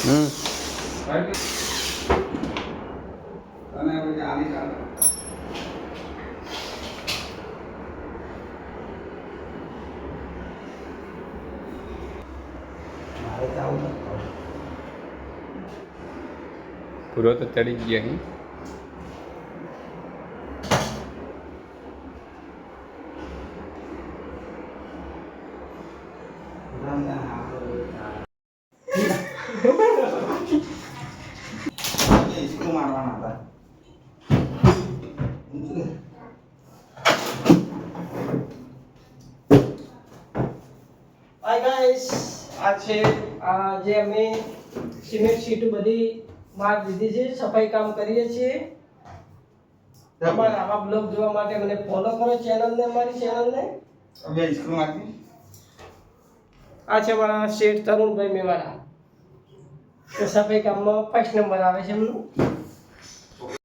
હમ પૂરો તો ચડી ગયા અહીં इसको मारवाना था હાય ગાઈસ આ છે જે અમે સિમેન્ટ શીટ બધી માર દીધી છે સફાઈ કામ કરીએ છીએ અમારા આવા બ્લોગ જોવા માટે મને ફોલો કરો ચેનલને અમારી ચેનલને अबे इसको मारनी આ છે મારા શેઠ તરુણભાઈ મેવાડા તો સફાઈ કામમાં ફર્સ્ટ નંબર આવે છે એમનું